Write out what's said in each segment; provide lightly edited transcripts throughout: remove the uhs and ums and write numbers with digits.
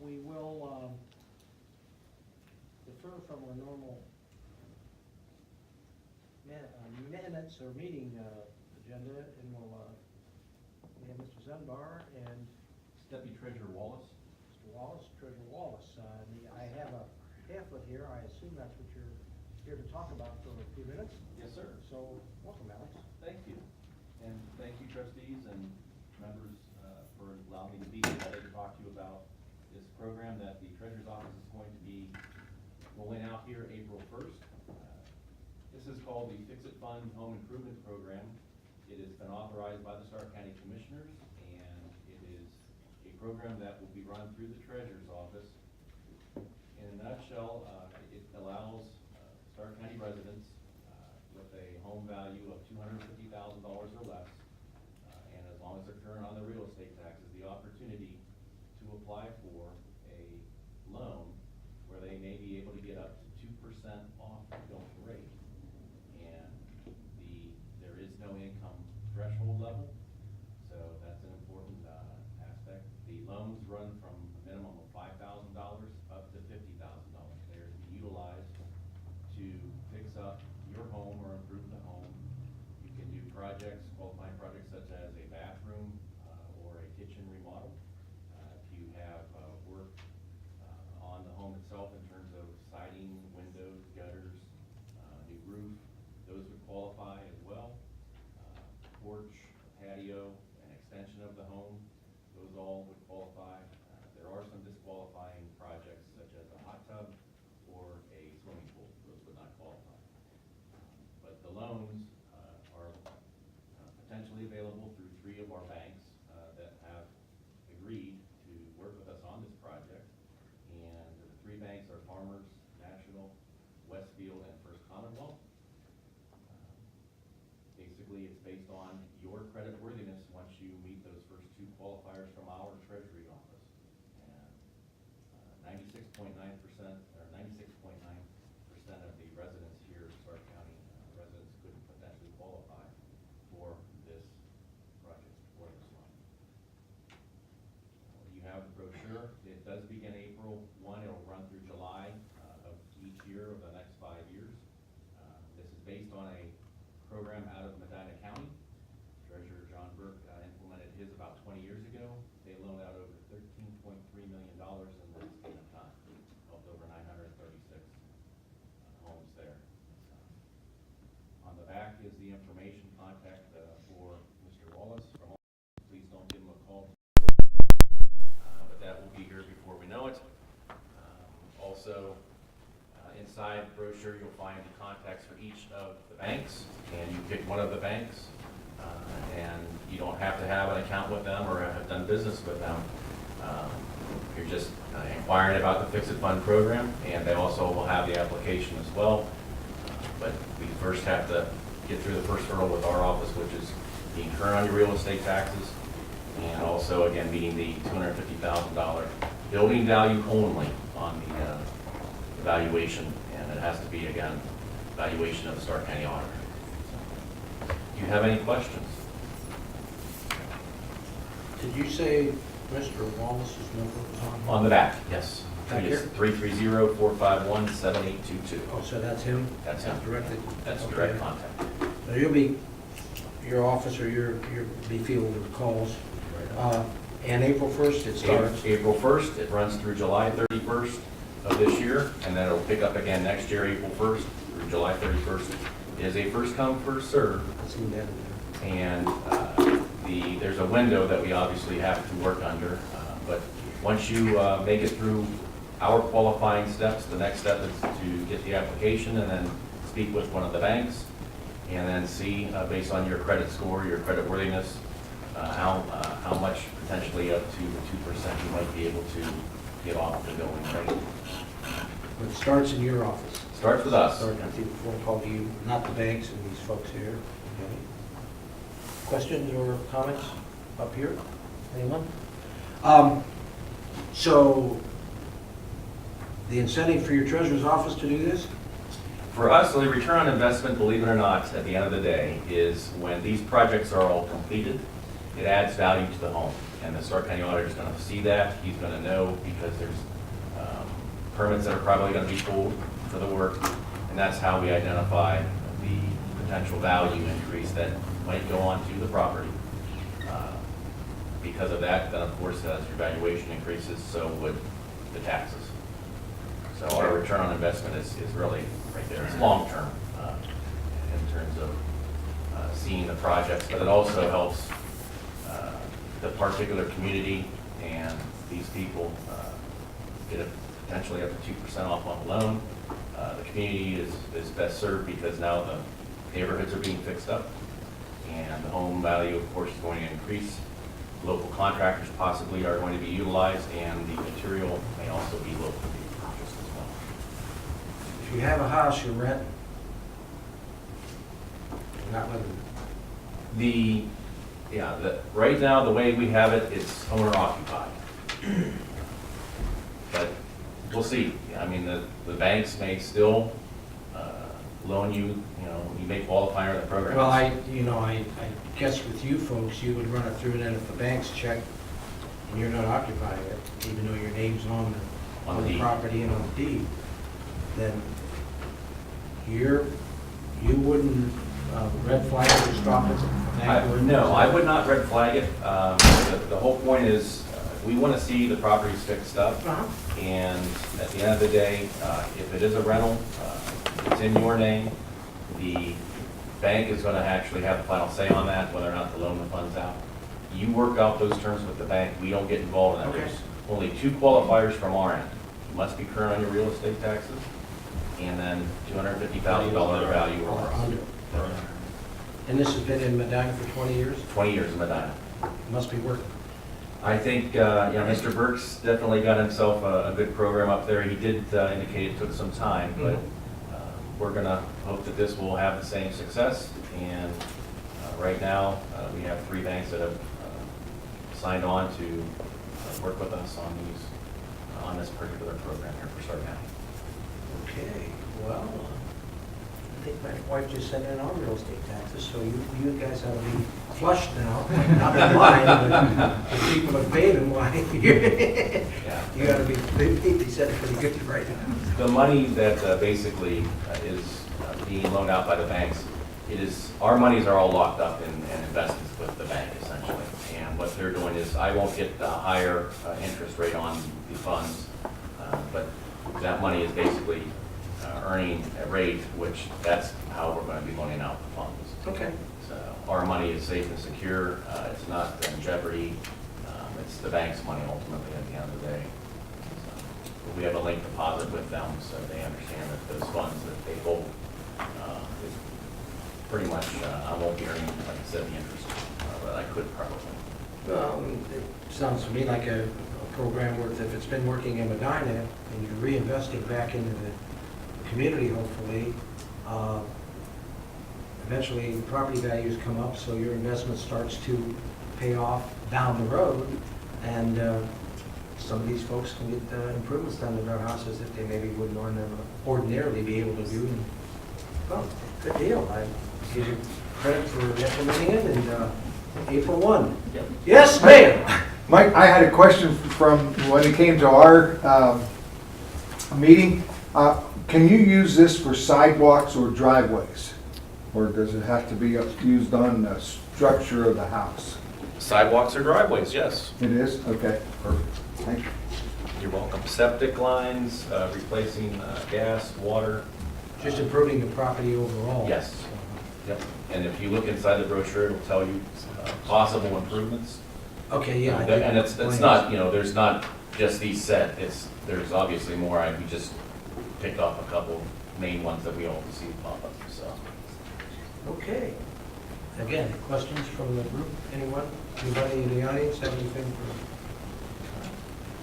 we will defer from our normal minutes or meeting agenda, and we have Mr. Zunbar and Deputy Treasurer Wallace. Mr. Wallace, Treasurer Wallace. I have a pamphlet here. I assume that's what you're here to talk about for a few minutes. Yes, sir. So, welcome, Alex. Thank you. And thank you, trustees and members, for allowing me to be here today to talk to you about this program that the Treasurer's Office is going to be rolling out here April 1st. This is called the Fix It Fund Home Improvement Program. It has been authorized by the Stark County Commissioners, and it is a program that will be run through the Treasurer's Office. In a nutshell, it allows Stark County residents with a home value of $250,000 or less, and as long as they're current on their real estate taxes, the opportunity to apply for a loan where they may be able to get up to 2% off the going rate. And there is no income threshold level, so that's an important aspect. The loans run from a minimum of $5,000 up to $50,000. They're to be utilized to fix up your home or improve the home. You can do projects, qualifying projects such as a bathroom or a kitchen remodel. If you have work on the home itself in terms of siding, windows, gutters, new roof, those would qualify as well. Porch, patio, an extension of the home, those all would qualify. There are some disqualifying projects such as a hot tub or a swimming pool. Those would not qualify. But the loans are potentially available through 3 of our banks that have agreed to work with us on this project. And the 3 banks are Farmers, National, Westfield, and First Commonwealth. Basically, it's based on your credit worthiness once you meet those first 2 qualifiers from our Treasury Office. And 96.9% or 96.9% of the residents here, Stark County residents, could potentially qualify for this project, for this loan. You have the brochure. It does begin April 1. It'll run through July of each year of the next 5 years. This is based on a program out of Medina County. Treasurer John Burke implemented his about 20 years ago. They loaned out over $13.3 million in that span of time. Helped over 936 homes there. On the back is the information contact for Mr. Wallace. Please don't give him a call. But that will be here before we know it. Also, inside the brochure, you'll find the contacts for each of the banks, and you pick one of the banks, and you don't have to have an account with them or have done business with them. You're just inquiring about the Fix It Fund program, and they also will have the application as well. But we first have to get through the first hurdle with our office, which is being current on your real estate taxes, and also, again, meeting the $250,000 building value only on the valuation, and it has to be, again, valuation of the Stark County Auditor. Do you have any questions? Did you say Mr. Wallace's number was on? On the back, yes. Back It's here? 330-451-7822. Oh, so that's him? That's him. Directly? That's Okay. direct contact. So your office or you'll be fielding calls. And April 1st it starts? April 1st, it runs through July 31st of this year, and then it'll pick up again next year, April 1st through July 31st. It is a first come, first serve. I've seen that in there. And there's a window that we obviously have to work under, but once you make it through our qualifying steps, the next step is to get the application and then speak with one of the banks, and then see, based on your credit score, your credit worthiness, how much potentially up to the 2% you might be able to get off the going rate. But it starts in your office? Starts with us. Starts with the phone call to you, not the banks and these folks here. Okay. Questions or comments up here? Anyone? So the incentive for your treasurer's office to do this? For us, the return on investment, believe it or not, at the end of the day, is when these projects are all completed, it adds value to the home. and the Stark County auditor is going to see that. He's going to know because there's permits that are probably going to be pulled for the work, and that's how we identify the potential value increase that might go onto the property. Because of that, then of course, as your valuation increases, so would the taxes. So our return on investment is really right there. It's long-term in terms of seeing the projects, but it also helps the particular community and these people get a potentially up to 2% off on a loan. The community is best served because now the neighborhoods are being fixed up, and the home value, of course, is going to increase. Local contractors possibly are going to be utilized, and the material may also be locally purchased as well. If you have a house, you rent, you're not living. Right now, the way we have it, it's owner occupied. But we'll see. I mean, the banks may still loan you, you may qualify under the program. Well, I guess with you folks, you would run it through, and then if the banks check and you're not occupying it, even though your name's on the deed. property and on the deed, then you wouldn't red flag it or stop it? No, I would not red flag it. The whole point is, we want to see the properties fixed up. And at the end of the day, if it is a rental, it's in your name, the bank is going to actually have the final say on that, whether or not to loan the funds out. You work out those terms with the bank. We don't get involved in that. Okay. There's only two qualifiers from our end. You must be current on your real estate taxes, and then $250,000 value or under. And this has been in Medina for 20 years? 20 years in Medina. Must be working. I think, Mr. Burks definitely got himself a good program up there. He did indicate it took some time, but we're going to hope that this will have the same success. And right now, we have 3 banks that have signed on to work with us on this particular program here for Stark County. Okay, well, I think my wife just sent in our real estate taxes, so you guys ought to be flushed now. Not in line, but if people have paid them, why? You got to be 50% pretty good right now. The money that basically is being loaned out by the banks, our monies are all locked up in investments with the bank essentially. And what they're doing is, I won't get a higher interest rate on the funds, but that money is basically earning a rate, which that's how we're going to be loaning out the funds. Okay. So our money is safe and secure. It's not in jeopardy. It's the bank's money ultimately at the end of the day. So we have a link deposit with them, so they understand that those funds that they hold is pretty much, I won't be earning, like I said, the interest, but I could probably. It sounds to me like a program where if it's been working in Medina and you're reinvesting back into the community, hopefully, eventually property values come up, so your investment starts to pay off down the road, and some of these folks can get improvements done to their houses that they maybe wouldn't ordinarily be able to do. And, well, good deal. I give you credit for implementing it, and April 1. Yep. Yes, ma'am. Mike, I had a question from when it came to our meeting. Can you use this for sidewalks or driveways? Or does it have to be used on the structure of the house? Sidewalks or driveways, yes. It is? Okay, perfect. Thank you. You're welcome. Septic lines, replacing gas, water. Just improving the property overall. Yes. Yep. And if you look inside the brochure, it'll tell you possible improvements. Okay, yeah. And it's not, there's not just these set. There's obviously more. We just picked off a couple main ones that we all see pop up, so. Okay. Again, questions from the group? Anyone? Anybody in the audience have anything?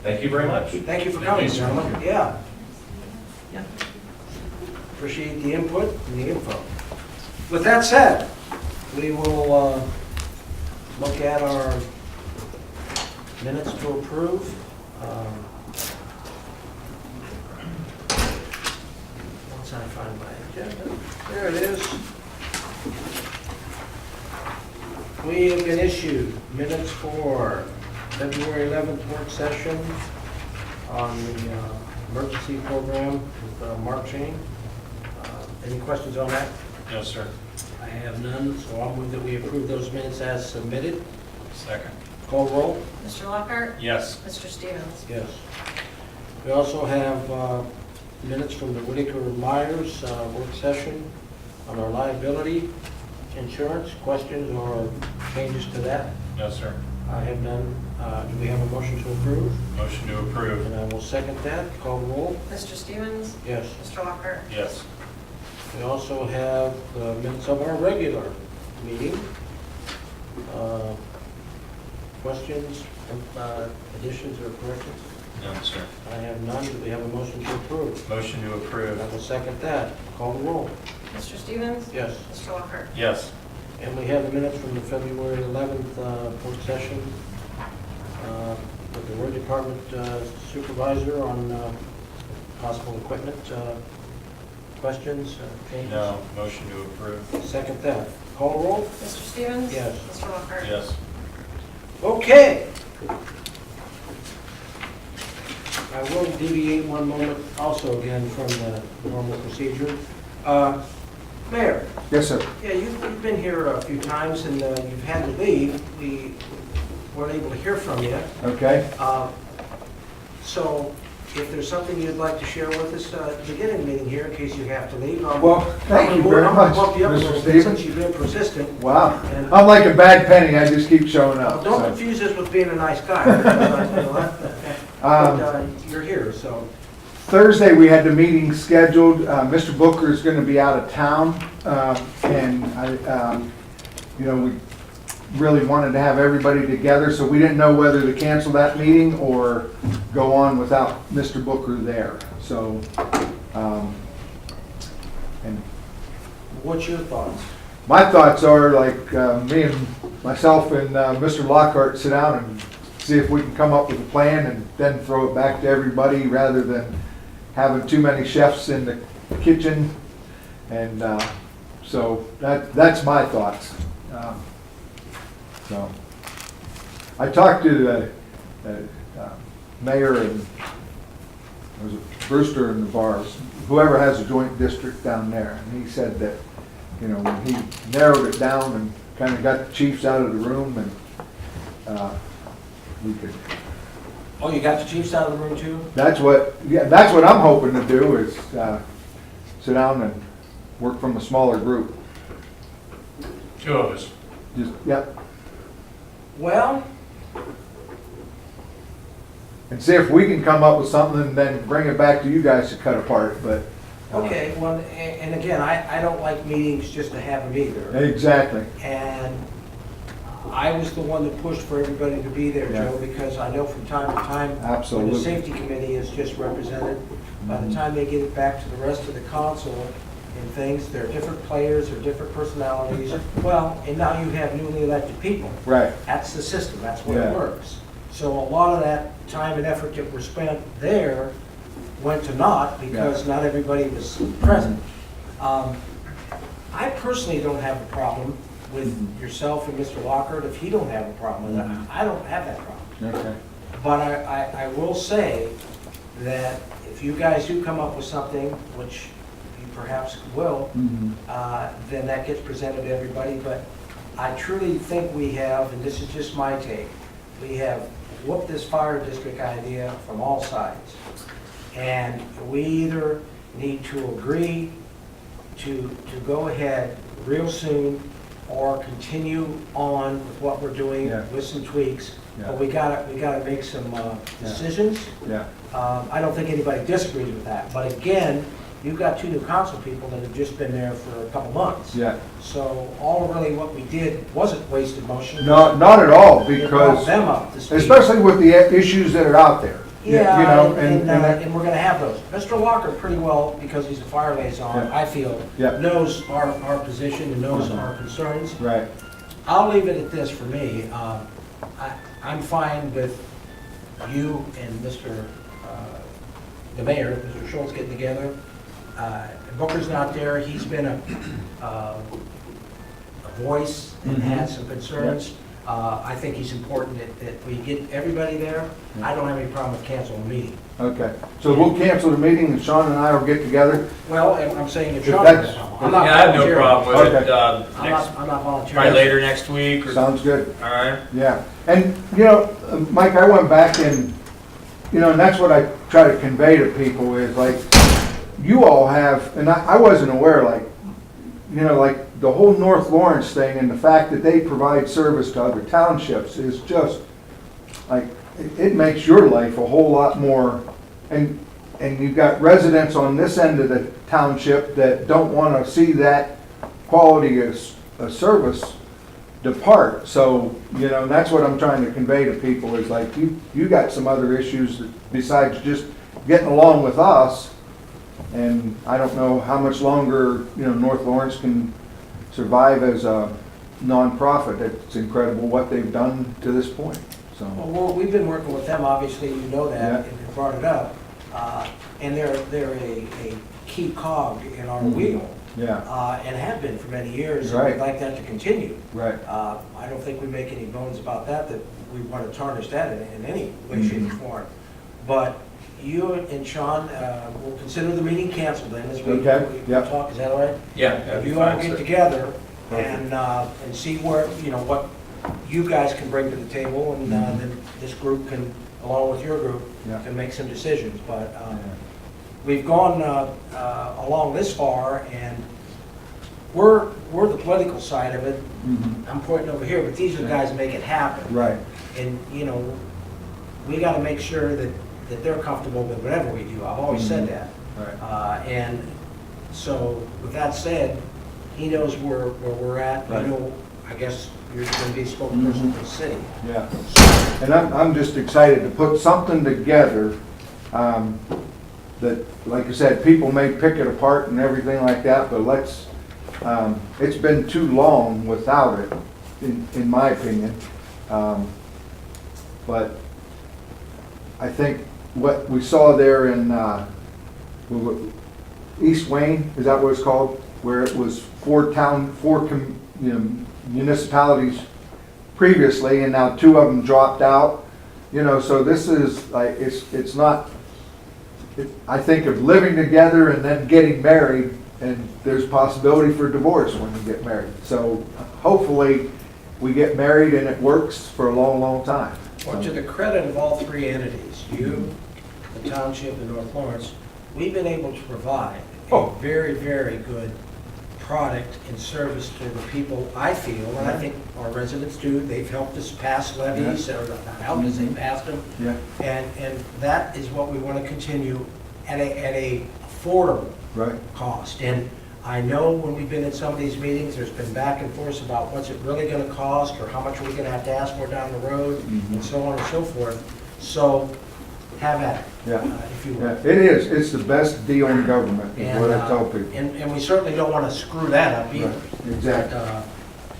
Thank you very much. Thank you for coming, gentlemen. Yeah. Appreciate the input and the info. With that said, we will look at our minutes to approve. Once I find my agenda, there it is. We have been issued minutes for February 11th work session on the emergency program with Mark Chain. Any questions on that? No, sir. I have none, so I'll move that we approve those minutes as submitted. Second. Call roll? Mr. Lockhart? Yes. Mr. Stevens? Yes. We also have minutes from the Whitaker Myers work session on our liability insurance. Questions or changes to that? No, sir. I have none. Do we have a motion to approve? Motion to approve. And I will second that. Call roll? Mr. Stevens? Yes. Mr. Lockhart? Yes. We also have the minutes of our regular meeting. Questions, additions, or corrections? No, sir. I have none. Do we have a motion to approve? Motion to approve. I will second that. Call the roll. Mr. Stevens? Yes. Mr. Lockhart? Yes. And we have the minutes from the February 11th work session with the road department supervisor on possible equipment. Questions, changes? No. Motion to approve. Second that. Call the roll? Mr. Stevens? Yes. Mr. Lockhart? Yes. Okay. I will deviate one moment also again from the normal procedure. Mayor, Yes, sir. yeah, you've been here a few times and you've had to leave. We weren't able to hear from you. Okay. So if there's something you'd like to share with us at the beginning of the meeting here, in case you have to leave. Well, thank you very much, I'll bump you up a Mr. little bit Stevens. since you've been persistent. Wow. And- I'm like a bad penny, I just keep showing up. Don't so. confuse this with being a nice guy. But you're here, so. Thursday, we had the meeting scheduled. Mr. Booker is going to be out of town, and we really wanted to have everybody together, so we didn't know whether to cancel that meeting or go on without Mr. Booker there. So, and What's your thoughts? my thoughts are like me and myself and Mr. Lockhart sit down and see if we can come up with a plan and then throw it back to everybody rather than having too many chefs in the kitchen. And so that's my thoughts. So I talked to the mayor and was it Brewster and the bars, whoever has a joint district down there, and he said that, when he narrowed it down and kind of got the chiefs out of the room and we could. Oh, you got the chiefs out of the room too? That's what I'm hoping to do is sit down and work from a smaller group. Two of us. Just, yep. Well, And see if we can come up with something and then bring it back to you guys to cut apart, but. okay, well, and again, I don't like meetings just to have them either. Exactly. And I was the one that pushed for everybody to be there, Yeah. Joe, because I know from time to time, when Absolutely. the safety committee is just represented, by the time they get it back to the rest of the council and things, they're different players, they're different personalities. Well, and now you have newly elected people. Right. That's the system, that's what Yeah. it works. So a lot of that time and effort that were spent there went to naught because not everybody was present. I personally don't have a problem with yourself and Mr. Lockhart if you don't have a problem with that. I don't have that problem. Okay. But I will say that if you guys do come up with something, which you perhaps will, then that gets presented to everybody. But I truly think we have, and this is just my take, we have whooped this fire district idea from all sides. And we either need to agree to go ahead real soon or continue on with what we're doing Yeah. with some tweaks. Yeah. But we gotta make some decisions. Yeah. I don't think anybody disagrees with that. But again, you've got two new council people that have just been there for a couple months. Yeah. So all really what we did wasn't wasted motion. No, not at all, It brought because, them up to speed. especially with the issues that are out there. Yeah, and and we're gonna have those. Mr. Walker pretty well, because he's a fire liaison, Yeah. I feel, Yeah. knows our position and knows our concerns. Right. I'll leave it at this for me. I'm fine with you and the mayor, Mr. Schultz, getting together. Booker's not there. He's been a voice and had some concerns. I think he's important that we get everybody there. I don't have any problem with canceling the meeting. Okay, so we'll cancel the meeting and Sean and I will get together. Well, and I'm saying if If Sean. that's- I'm not Yeah, I have no volunteering. problem with it. Okay. I'm not volunteering. Probably later next week or, Sounds good. all right? Yeah, and, you know, Mike, I went back and, you know, and that's what I try to convey to people is like, you all have, and I wasn't aware, like, you know, like the whole North Lawrence thing and the fact that they provide service to other townships is just, like, it makes your life a whole lot more, and you've got residents on this end of the township that don't want to see that quality of service depart. So, you know, that's what I'm trying to convey to people is like, you got some other issues besides just getting along with us. And I don't know how much longer, you know, North Lawrence can survive as a nonprofit. It's incredible what they've done to this point, so. Well, we've been working with them, obviously, you know that, Yeah. and you brought it up. And they're a key cog in our wheel, Yeah, and have been for many years. And Right. we'd like that to continue. right, I don't think we make any bones about that we want to tarnish that in any way, shape, or form. But you and Sean will consider the meeting canceled then, as we Okay, yep. talk, is that all right? Yeah, that'd be You all fine, get sir. together Perfect. and see where, you know, what you guys can bring to the table, and then this group can, along with your group, Yeah. can make some decisions. But we've gone along this far, and we're the political side of it. Mhm. I'm pointing over here, but these are the guys that make it happen. Right, And, you know, we got to make sure that they're comfortable with whatever we do. I've always said that. right. And so, with that said, he knows where we're at. Right. You know, I guess you're going to be a spokesperson for the city. Yeah, and I'm just excited to put something together that, like I said, people may pick it apart and everything like that, but let's, it's been too long without it, in my opinion. But I think what we saw there in East Wayne, is that what it's called? Where it was four municipalities previously, and now 2 of them dropped out. You know, so this is like, it's not, I think of living together and then getting married, and there's possibility for divorce when you get married. So hopefully we get married and it works for a long, long time. Well, to the credit of all three entities, you, the township, and North Lawrence, we've been able to provide a Oh. very, very good product and service to the people, I feel, and I think our residents do. They've helped us pass levies, or not helped us, they passed them. Yeah, And that is what we want to continue at a affordable right. cost. And I know when we've been in some of these meetings, there's been back and forth about what's it really going to cost, or how much are we going to have to ask for down the road, and so on and so forth. So have at it, Yeah. if you Yeah, will. it is. It's the best deal in government, is what I tell people. And we certainly don't want to screw that up either. Right, exactly.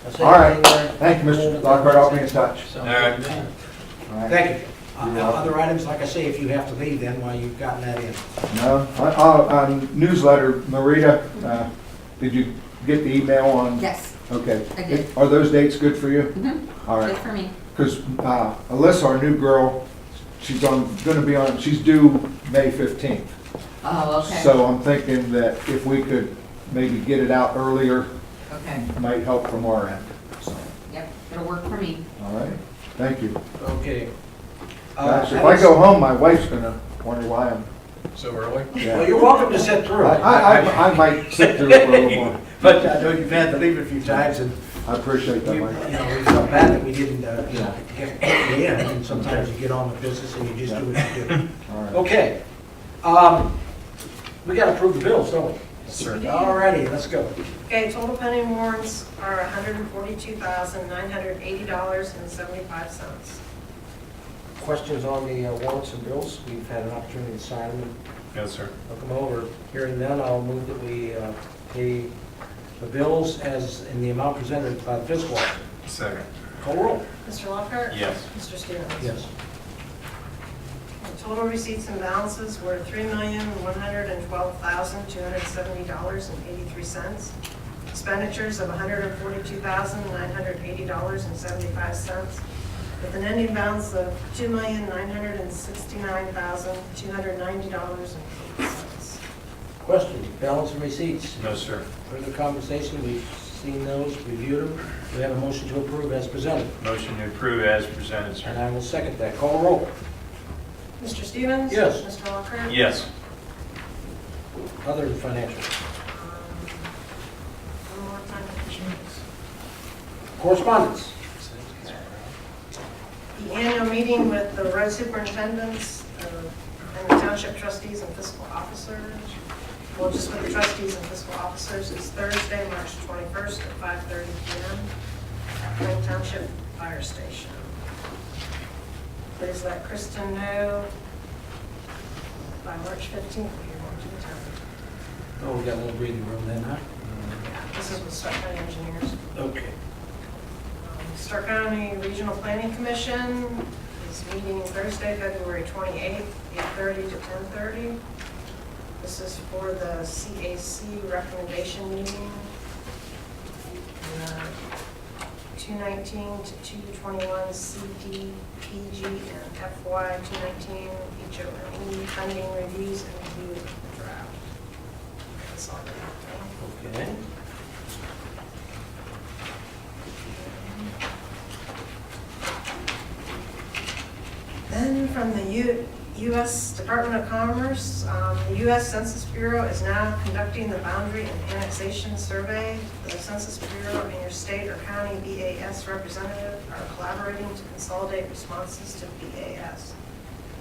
That's All right. everything there. Thank you, Mr. Lockhart. I'll be in touch. So- All right. All right. Thank you. You're welcome. Other items, like I say, if you have to leave then while you've gotten that in. No, newsletter, Marita, did you get the email on? Yes, Okay. I did. Are those dates good for you? All good right. for me. Because Alyssa, our new girl, she's she's due May 15th. Oh, okay. So I'm thinking that if we could maybe get it out earlier, Okay, might help from our end. So, yep, it'll work for me. all right, thank you. Okay. Gosh, if I go home, my wife's gonna wonder why I'm, So early? Well, yeah. you're welcome to sit through. I might sit through it for a little more. But I know you've had to leave a few times, and I appreciate that, we, Mike. we felt bad that we didn't, get you in, and sometimes you get on with business and you just do what you do. All right. Okay. We gotta approve the bills, don't we? Sir. All righty, let's go. Okay, total pending warrants are $142,980.75. Questions on the warrants and bills? We've had an opportunity to sign them and Yes, sir. look them over. Hearing none, I'll move that we pay the bills as in the amount presented by the fiscal officer. Second. Call roll. Mr. Lockhart? Yes. Mr. Stevens? Yes. The total receipts and balances were $3,112,270.83. expenditures of $142,980.75, with an ending balance of $2,969,290.08. Questions, balance and receipts? No, sir. Further conversation, we've seen those, reviewed them. Do we have a motion to approve as presented? Motion to approve as presented, And sir. I will second that. Call the roll. Mr. Stevens? Yes. Mr. Walker? Yes. Other than financial. One more time. Correspondence. The annual meeting with the road superintendents and the township trustees and fiscal officers, well, just with the trustees and fiscal officers, is Thursday, March 21st at 5:30 PM at Wayne Township Fire Station. Please let Kristen know by March 15th if you want to attend. Oh, we got a little breathing room then, huh? This is with Stark County Engineers. Okay. Stark County Regional Planning Commission is meeting Thursday, February 28th, 8:30 to 10:30. This is for the CAC recommendation meeting. 219 to 221 CDPG and FY 219 HOME funding reviews and review of the draft. That's all I have. Okay. Then from the U.S. Department of Commerce, the U.S. Census Bureau is now conducting the boundary and annexation survey. The Census Bureau and your state or county BAS representative are collaborating to consolidate responses to BAS.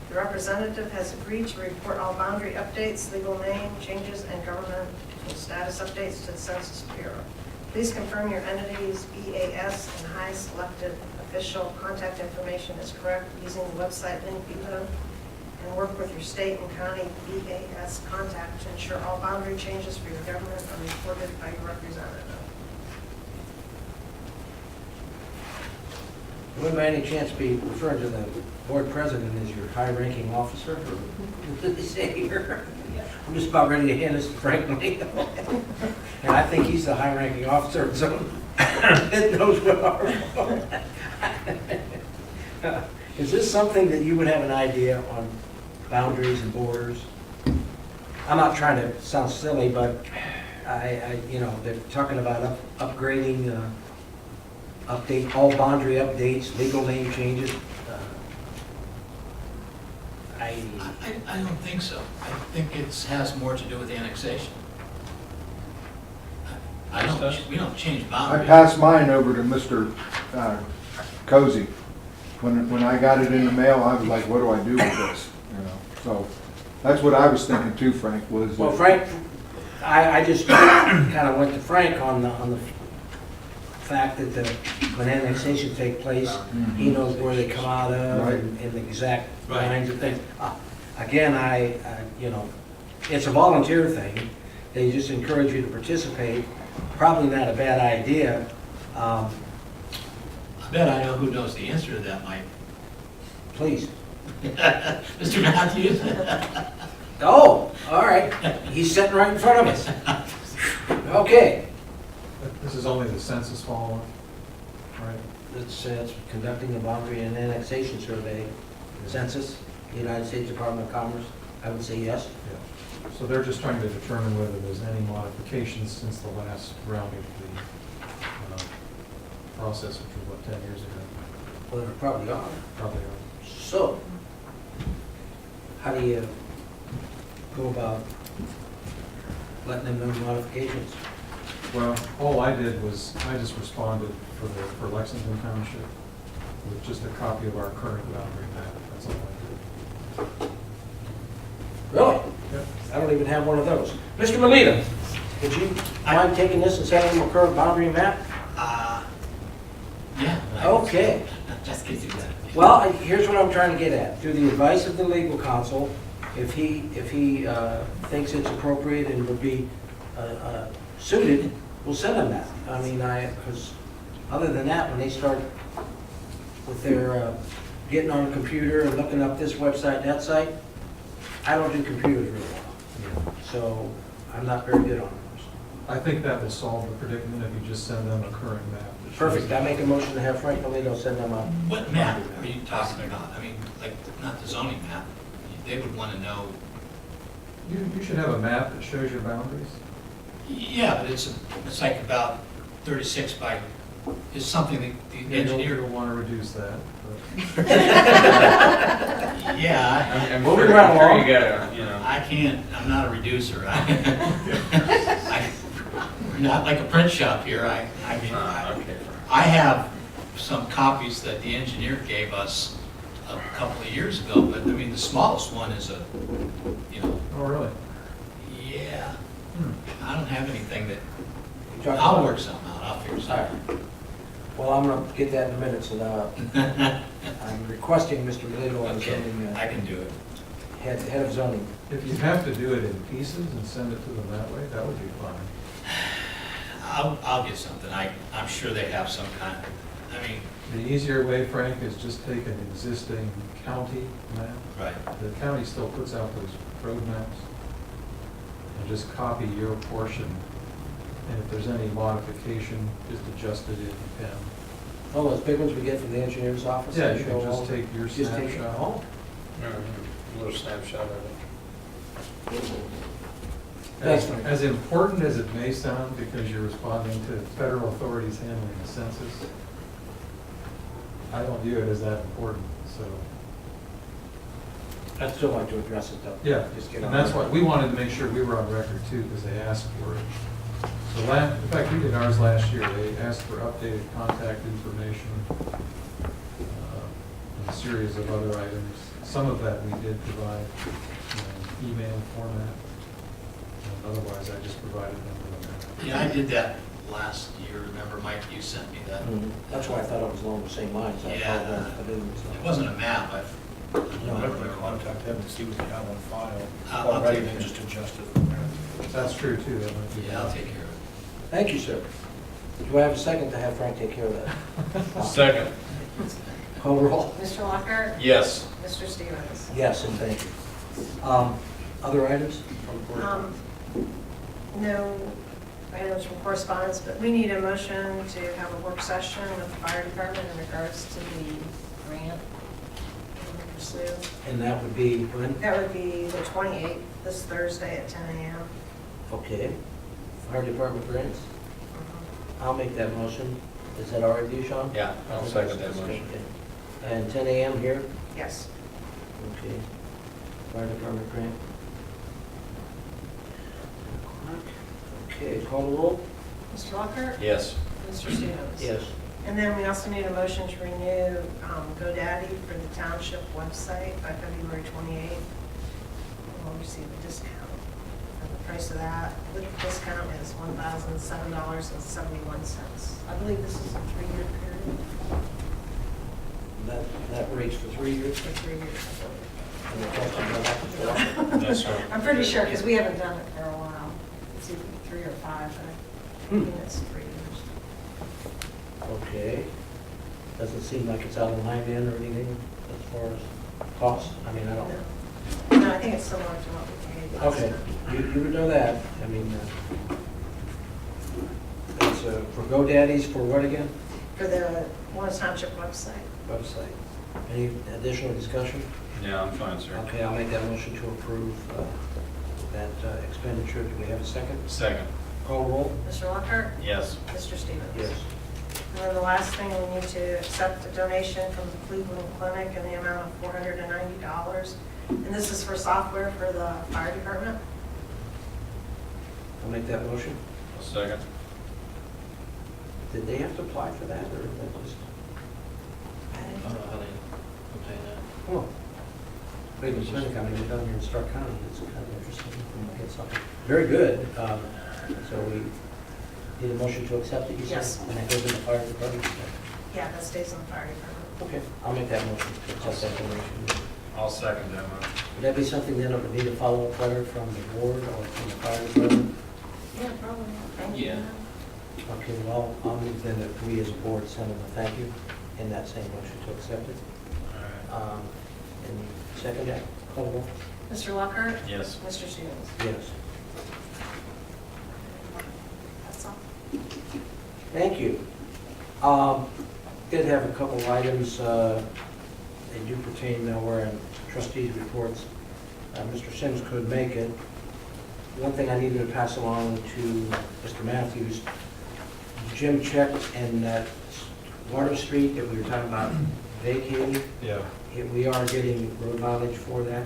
The representative has agreed to report all boundary updates, legal name changes, and governmental status updates to the Census Bureau. Please confirm your entity's BAS and high selected official contact information is correct using the website link below, and work with your state and county BAS contact to ensure all boundary changes for your government are reported by your representative. Would by any chance be referring to the board president as your high-ranking officer? Or what did they say here? I'm just about ready to hand this to Frank Leo. And I think he's the high-ranking officer, so it knows what our... Is this something that you would have an idea on boundaries and borders? I'm not trying to sound silly, but you know, they're talking about upgrading, update, all boundary updates, legal name changes. I don't think so. I think it has more to do with annexation. We don't change I boundaries. passed mine over to Mr. Cozy. When I got it in the mail, I was like, what do I do with this? You know, so that's what I was thinking too, Frank, was. Well, Frank, I just kind of went to Frank on the fact that when annexation take place, he knows where they come out of Right. and the exact Right. lines of things. Again, you know, it's a volunteer thing. They just encourage you to participate. Probably not a bad idea. I bet I know who knows the answer to that, Mike. Please. Mr. Matthews? Oh, all right. He's sitting right in front of us. Okay. This is only the census follow-up, right? It's conducting the boundary and annexation survey, census, United States Department of Commerce. I would say yes. Yeah. So they're just trying to determine whether there's any modifications since the last round of the process, which was, what, 10 years ago? Well, there probably are. Probably are. So, how do you go about letting them know modifications? Well, all I did was, I just responded for Lexington Township with just a copy of our current boundary map. That's all I did. Really? Yep. I don't even have one of those. Mr. Melita, would you mind taking this and sending them a current boundary map? Yeah. Okay. Just get you that. Well, here's what I'm trying to get at. Through the advice of the legal counsel, if he thinks it's appropriate and would be suited, we'll send him that. I mean, because other than that, when they start with their getting on a computer and looking up this website, that site, I don't do computers real well. So I'm not very good on those. I think that will solve the predicament if you just send them a current map. that shows- Perfect, I make a motion to have Frank Toledo send them a. What map are you talking about? I mean, like, not the zoning map. They would want to know, You should have a map that shows your boundaries. yeah, but it's like about 36 by, is something that the You'll engineer, want to reduce that, but. yeah, I'm Moving sure, right I'm sure along. you gotta, you know. I can't, I'm not a reducer. Not like a print shop here. I mean, Okay. I have some copies that the engineer gave us a couple of years ago, but I mean, the smallest one is a, you know, Oh, really? yeah. Hmm. I don't have anything that, You talking I'll about- work something out, I'll figure All something right. Well, I'm gonna get that in a minute, so now out. I'm requesting Mr. Toledo as Okay, zoning, I can do it. head of zoning. If you have to do it in pieces and send it to them that way, that would be fine. I'll get something. I'm sure they have some kind, I mean, The easier way, Frank, is just take an existing county map. right. The county still puts out those road maps. And just copy your portion. And if there's any modification, just adjust it in pen. Oh, those big ones we get from the engineer's office? Yeah, they you show can all- just take your Just take- snapshot. Oh. A little snapshot of it. Thanks, As, Frank. as important as it may sound, because you're responding to federal authorities handling the census, I don't view it as that important, so. I'd still like to address it though. Yeah, Just get and on that's record. why, we wanted to make sure we were on record too, because they asked for it. So in fact, we did ours last year, they asked for updated contact information, and a series of other items. Some of that we did provide in email format, and otherwise I just provided them with a map. Yeah, I did that last year. Remember, Mike, you sent me that. Mhm. That's why I thought it was along the same lines. I Yeah. apologize if I didn't. so. It wasn't a map. No, Whatever they contact them and see what they have on file I'll already, take then it. just adjust it from there. That's true too, that might be. Yeah, I'll take care of it. Thank you, sir. Do I have a second to have Frank take care of that? Second. Call roll. Mr. Lockhart? Yes. Mr. Stevens? Yes, and thank you. Other items from the board? No items from correspondence, but we need a motion to have a work session with the fire department in regards to the grant we will pursue. And that would be when? That would be the 28th, this Thursday at 10 a.m. Okay. Fire department grants? I'll make that motion. Is that all right with you, Sean? Yeah, I'll second that motion. Okay. And 10 a.m. here? Yes. Okay. Fire department grant. Okay, call the roll? Mr. Lockhart? Yes. Mr. Stevens? Yes. And then we also need a motion to renew GoDaddy for the township website by February 28th. We'll receive a discount. And the price of that, with the discount, is $1,007.71. I believe this is a 3-year period. That rates for 3 years? For 3 years, I believe. And the cost of that is That's right. I'm pretty sure, because we haven't done it for a while. It's either 3 or 5, but I think it's 3 years. Okay. Doesn't seem like it's out of line then or anything as far as cost? I mean, I don't. No, I think it's similar to what we paid last Okay, time. you would know that. I mean, it's for GoDaddy's for what again? For the Lawrence Township website. Website. Any additional discussion? Yeah, I'm fine, sir. Okay, I'll make that motion to approve that expenditure. Do we have a second? Second. Call roll? Mr. Lockhart? Yes. Mr. Stevens? Yes. And then the last thing, we need to accept a donation from the Cleveland Clinic in the amount of $490. And this is for software for the fire department. I'll make that motion. Second. Did they have to apply for that, or is that just? I don't know how they obtain that. Oh. Cleveland Clinic, I mean, they're down here in Stark County. It's kind of interesting. We get something. Very good. So we need a motion to accept it, you said? Yes. And that goes in the fire department? Yeah, that stays in the fire department. Okay, I'll make that motion to accept that donation. I'll second that motion. Would that be something then that would need a follow-up letter from the board or from the fire department? Yeah, probably. Thank you. Yeah. Okay, well, I'll move then that we as a board send them a thank you in that same motion to accept it. All right. And second that, call the roll? Mr. Lockhart? Yes. Mr. Stevens? Yes. Thank you. Did have a couple of items, they do pertain now where trustees' reports. Mr. Sims could make it. One thing I needed to pass along to Mr. Matthews, Jim checked in that Water Street that we were talking about vacating. Yeah. We are getting road mileage for that.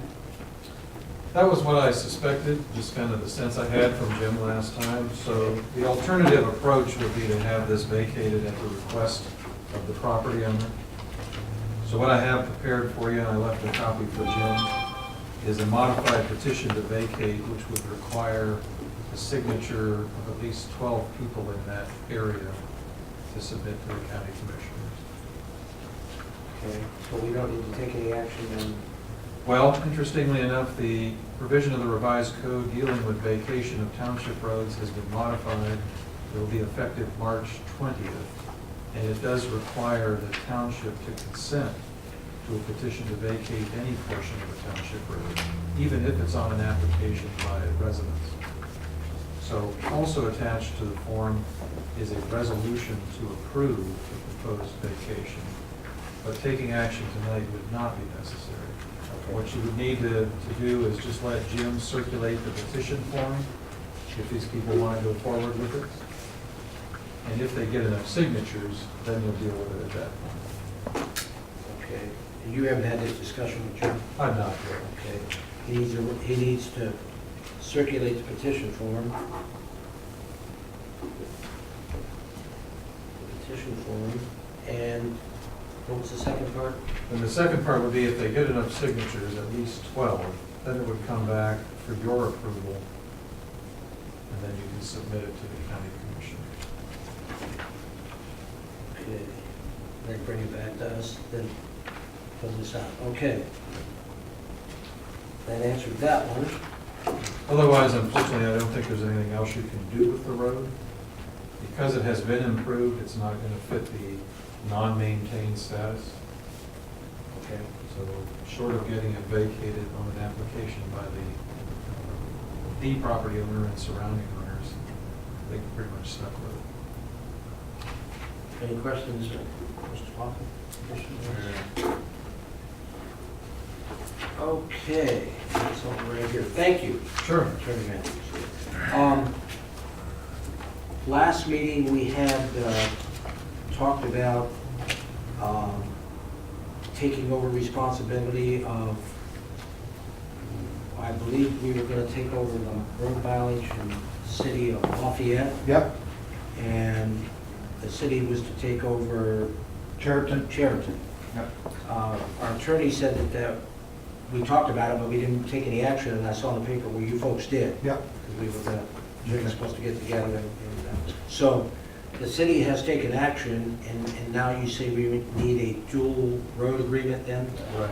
That was what I suspected, just kind of the sense I had from Jim last time. So the alternative approach would be to have this vacated at the request of the property owner. So what I have prepared for you, and I left a copy for Jim, is a modified petition to vacate, which would require the signature of at least 12 people in that area to submit to the county commissioners. Okay, so we don't need to take any action then. Well, interestingly enough, the provision of the revised code dealing with vacation of township roads has been modified. It will be effective March 20th, and it does require the township to consent to a petition to vacate any portion of a township road, even if it's on an application by residents. So also attached to the form is a resolution to approve the proposed vacation, but taking action tonight would not be necessary. What you would need to do is just let Jim circulate the petition form if these people want to go forward with it. And if they get enough signatures, then you'll deal with it at that point. Okay, you haven't had this discussion with Jim? I'm not sure. Okay, he needs to circulate the petition form. The petition form, and what was the second part? And the second part would be if they get enough signatures, at least 12, then it would come back for your approval, and then you can submit it to the county commission. Okay, they bring it back to us, then fill this out. Okay. That answered that one. Otherwise, unfortunately, I don't think there's anything else you can do with the road. Because it has been improved, it's not going to fit the non-maintained status. Okay. So short of getting it vacated on an application by the property owner and surrounding owners, they can pretty much stuck with it. Any questions, Mr. Hoffman? Okay, that's all right here. Thank you. Sure. Attorney Matthews. Last meeting, we had talked about taking over responsibility of, I believe we were going to take over the road mileage in the city of Lafayette, Yep, and the city was to take over Cheriton. Cheriton. Yep. Our attorney said that we talked about it, but we didn't take any action, and I saw in the paper where you folks did. Yep. Because we were supposed to get together, and so the city has taken action, and now you say we need a dual road agreement then? Right.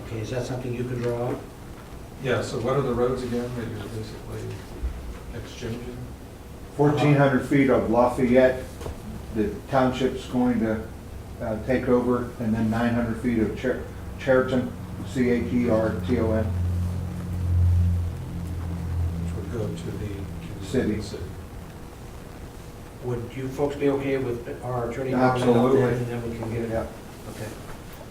Okay, is that something you can draw up? Yeah, so what are the roads again that you're basically exchanging? 1,400 feet of Lafayette, the township's going to take over, and then 900 feet of Cheriton, C-H-E-R-T-O-N. Which would go to the City. Would you folks be okay with our attorney? drawing it up Absolutely. then, And then we can get it Yep. Okay,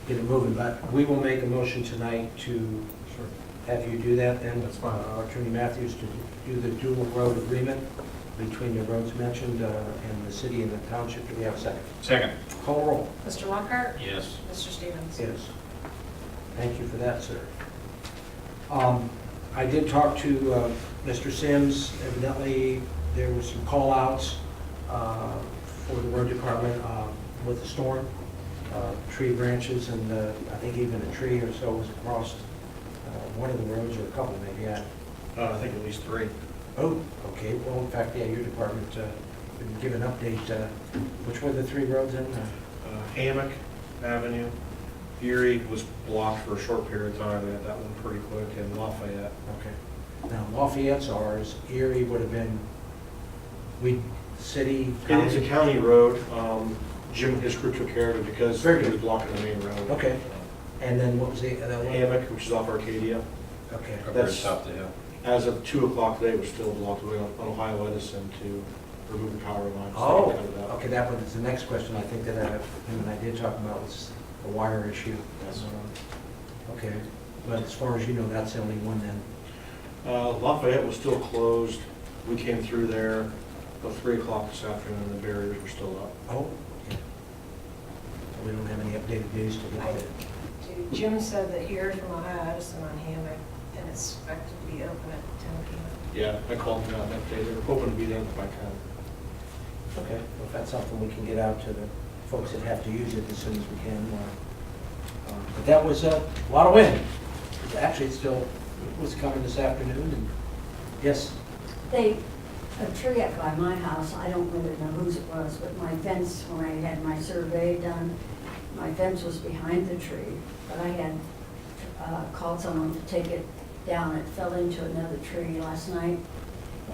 get it moving, but we will make a motion tonight to have you do that then. That's fine. Attorney Matthews to do the dual road agreement between the roads mentioned and the city and the township. Do we have a second? Second. Call roll. Mr. Lockhart? Yes. Mr. Stevens? Yes. Thank you for that, sir. I did talk to Mr. Sims. Evidently, there were some call-outs for the road department with the storm. Tree branches and I think even a tree or so was across one of the roads, or a couple maybe. I think at least 3. Oh, okay. Well, in fact, yeah, your department can give an update. Which were the 3 roads in? Hammock Avenue, Erie was blocked for a short period of time, they had that one pretty quick, and Lafayette. Okay. Now Lafayette's ours. Erie would have been, city, It is a county? county road, Jim and his crew took care of it because Very it good. was blocking the main road. Okay. And then what was the other one? Hammock, which is off Arcadia, Okay. Up That's- at top of the hill. as of 2 o'clock today, was still blocked, going on Ohio Edison to remove the power line. so Oh, they cut it out. okay, that was the next question I think that him and I did talk about was the wire issue. Yes. Okay, but as far as you know, that's the only one then. Lafayette was still closed. We came through there about 3 o'clock this afternoon, and the barriers were still up. Oh, okay. We don't have any updated news to look at. Jim said that Erie from Ohio Edison on Hammock, and it's expected to be open at 10 p.m. Yeah, I called them out that day. They were hoping to be there by 10. Okay, well, if that's something we can get out to the folks that have to use it as soon as we can. But that was a lot of wind. Actually, it still was coming this afternoon, and yes, A tree up by my house, I don't really know whose it was, but my fence, when I had my survey done, my fence was behind the tree, but I had called someone to take it down. It fell into another tree last night,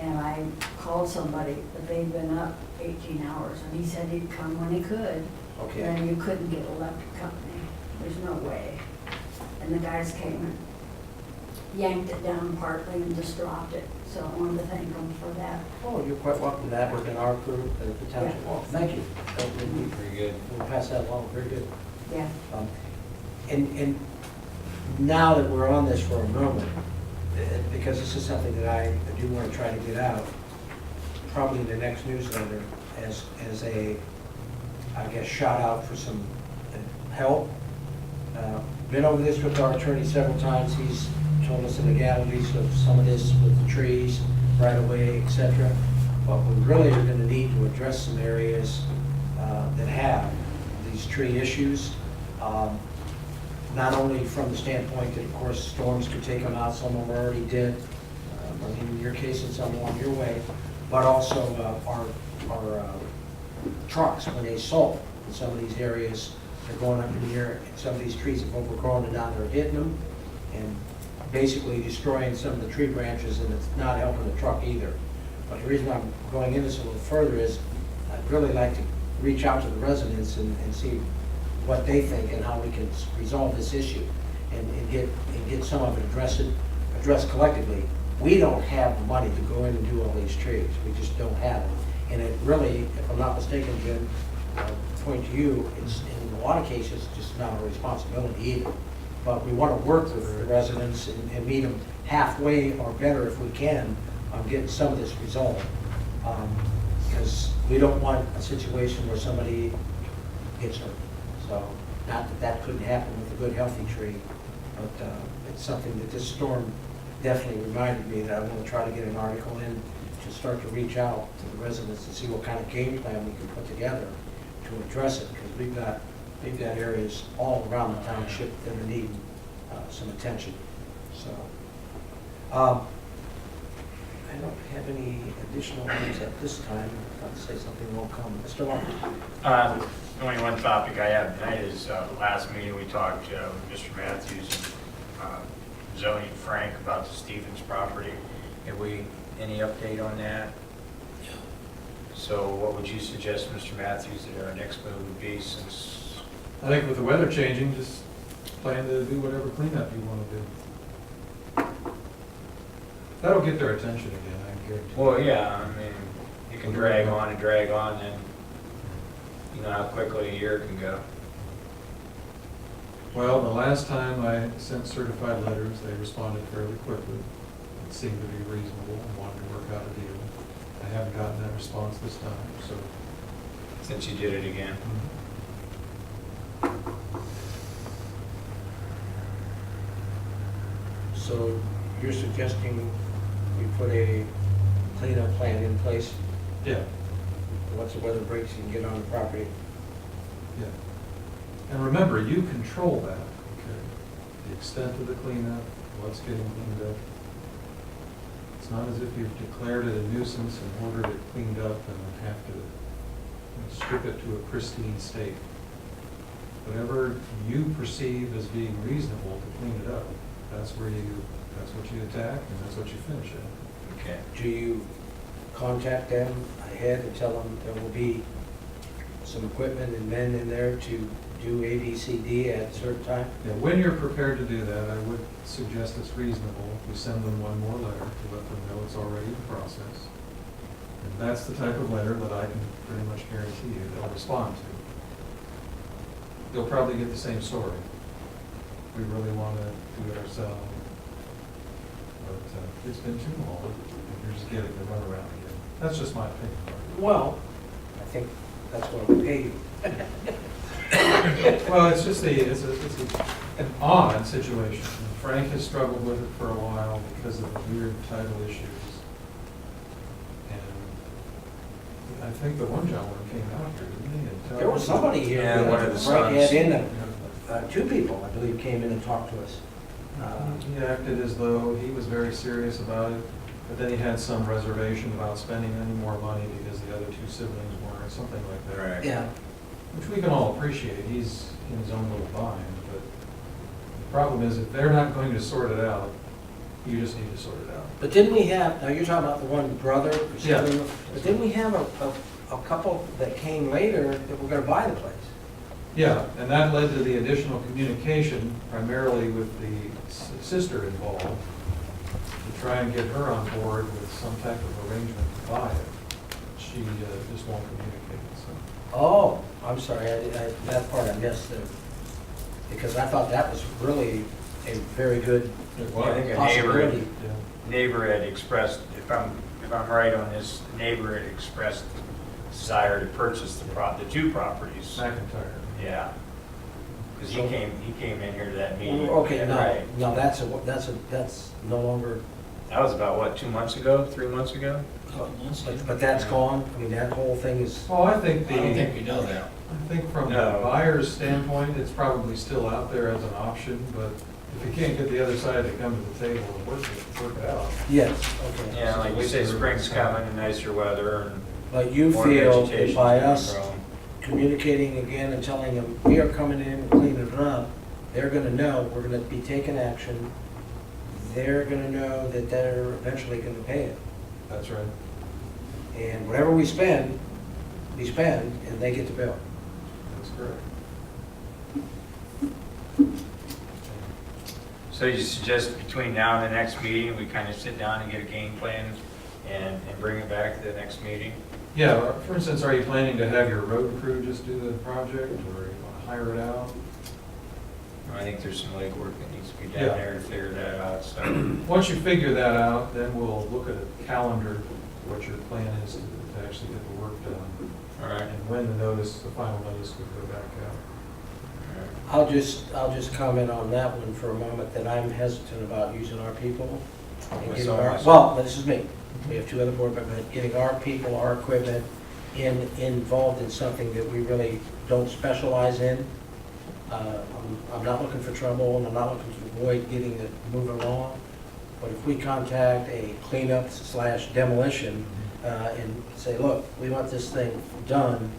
and I called somebody, but they'd been up 18 hours, and he said he'd come when he could. okay. And you couldn't get electric company. There's no way. And the guys came and yanked it down partly and just dropped it. So I wanted to thank them for that. Oh, you're quite welcome to that within our group at the township. Yeah. Oh, thank you. Pretty good. We'll pass that along, very good. Yeah. And now that we're on this for a moment, because this is something that I do want to try to get out, probably in the next newsletter as a, I guess, shout out for some help. Been over this with our attorney several times. He's told us the legalities of some of this with the trees, right of way, et cetera. But we really are going to need to address some areas that have these tree issues. Not only from the standpoint that, of course, storms could take them out, some of them already did, in your case and some along your way, but also our trucks, when they salt in some of these areas, they're going up in the air, and some of these trees have overgrown and now they're hitting them and basically destroying some of the tree branches, and it's not helping the truck either. But the reason I'm going into this a little further is I'd really like to reach out to the residents and see what they think and how we can resolve this issue and get some of it addressed collectively. We don't have the money to go in and do all these trees. We just don't have it. And it really, if I'm not mistaken, Jim, point to you, it's in a lot of cases just not our responsibility either. But we want to work with the residents and meet them halfway or better if we can on getting some of this resolved. Because we don't want a situation where somebody gets hurt. So, not that that couldn't happen with a good, healthy tree, but it's something that this storm definitely reminded me that I want to try to get an article in to start to reach out to the residents and see what kind of game plan we can put together to address it, because we've got areas all around the township that are needing some attention. So, I don't have any additional things at this time. I'll say something will come. Mr. Martin? Only one topic I have tonight is, last meeting we talked with Mr. Matthews and zoning Frank about the Stevens property. Have we, any update on that? So what would you suggest, Mr. Matthews, that our next move would be, since? I think with the weather changing, just plan to do whatever cleanup you want to do. That'll get their attention again, I guarantee. Well, yeah, I mean, you can drag on and drag on, and you know how quickly a year can go. Well, the last time I sent certified letters, they responded fairly quickly. It seemed to be reasonable and wanted to work out a deal. I haven't gotten that response this time, so. Since you did it again. So you're suggesting we put a cleanup plan in place? Yeah, Once the weather breaks, you can get on the property. yeah. And remember, you control that, okay? The extent of the cleanup, what's getting cleaned up. It's not as if you've declared it a nuisance and ordered it cleaned up and have to strip it to a pristine state. Whatever you perceive as being reasonable to clean it up, that's what you attack and that's what you finish it. Okay. Do you contact them ahead and tell them there will be some equipment and men in there to do A, B, C, D at a certain time? Yeah, when you're prepared to do that, I would suggest it's reasonable if you send them one more letter to let them know it's already in process. And that's the type of letter that I can pretty much guarantee you they'll respond to. You'll probably get the same story. We really want to do it ourselves. But it's been too long, and you're just getting the runaround again. That's just my opinion. Well, I think that's what we pay you. Well, it's just an odd situation. Frank has struggled with it for a while because of the weird title issues. And I think the one gentleman came out here, didn't he? and There was somebody here. Yeah, one of the Frank had sons. in, two people, I believe, came in and talked to us. He acted as though he was very serious about it, but then he had some reservation about spending any more money because the other two siblings weren't, something like that. Right. Yeah, Which we can all appreciate. He's in his own little bind, but the problem is if they're not going to sort it out, you just need to sort it out. but didn't we have, now you're talking about the one brother or Yeah. sibling, but didn't we have a couple that came later that were gonna buy the place? Yeah, and that led to the additional communication, primarily with the sister involved, to try and get her on board with some type of arrangement to buy it. She just won't communicate, so. Oh, I'm sorry, that part I missed, because I thought that was really a very good Well, I think a possibility. neighbor had expressed, if I'm right on this, the neighbor had expressed desire to purchase the two properties. McIntyre. Yeah. Because he So- came in here to that meeting. Okay, Right. no, that's no longer, That was about, what, 2 months ago, 3 months ago? but that's gone, I mean, that whole thing is, Oh, I think I don't think we know that. I think from the No. buyer's standpoint, it's probably still out there as an option, but if you can't get the other side to come to the table and work it out. yes, okay. Yeah, like you say, spring's coming and nicer weather and But you more feel that vegetation's by gonna us grow. communicating again and telling them, we are coming in and cleaning it up, they're gonna know, we're gonna be taking action, they're gonna know that they're eventually gonna pay it. That's right. And whatever we spend, and they get the bill. That's correct. So you suggest between now and the next meeting, we kind of sit down and get a game plan and bring it back to the next meeting? Yeah, for instance, are you planning to have your road crew just do the project, or you want to hire it out? I think there's some legwork that needs to be Yeah. done there to figure that out, so. Once you figure that out, then we'll look at a calendar, what your plan is to actually get the work done. All right. And when the notice, the final notice would go back out. I'll just comment on that one for a moment, that I'm hesitant about using our people. and That's getting all our- right. Well, this is me. We have two other board members, getting our people, our equipment involved in something that we really don't specialize in. I'm not looking for trouble, and I'm not looking to avoid getting it moving along. But if we contact a cleanup / demolition and say, look, we want this thing done,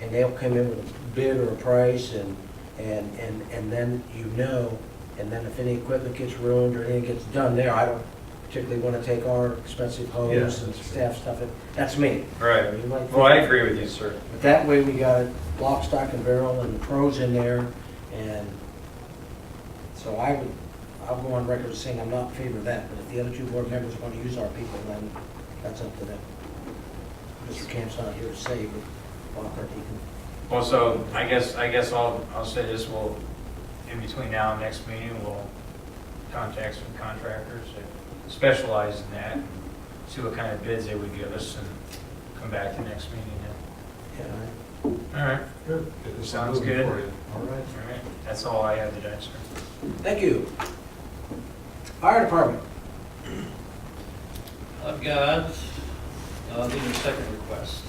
and they'll come in with a bid or a price, and then you know, and then if any equipment gets ruined or anything gets done there, I don't particularly want to take our expensive hose Yes, and that's true. staff stuff. That's me. Right. You might Well, I think- agree with you, sir. But that way we got it lock, stock, and barrel, and the pros in there, and so I'll go on record as saying I'm not in favor of that, but if the other two board members want to use our people, then that's up to them. Mr. Camp's not here to say, but Lockhart, he can. Well, so I guess I'll say this, we'll, in between now and next meeting, we'll contact some contractors that specialize in that, and see what kind of bids they would give us, and come back to next meeting then. Yeah, All right. Good. Get this Sounds moving good. for you. All right. All right, that's all I have today, sir. thank you. Fire department. I've got, these are second request.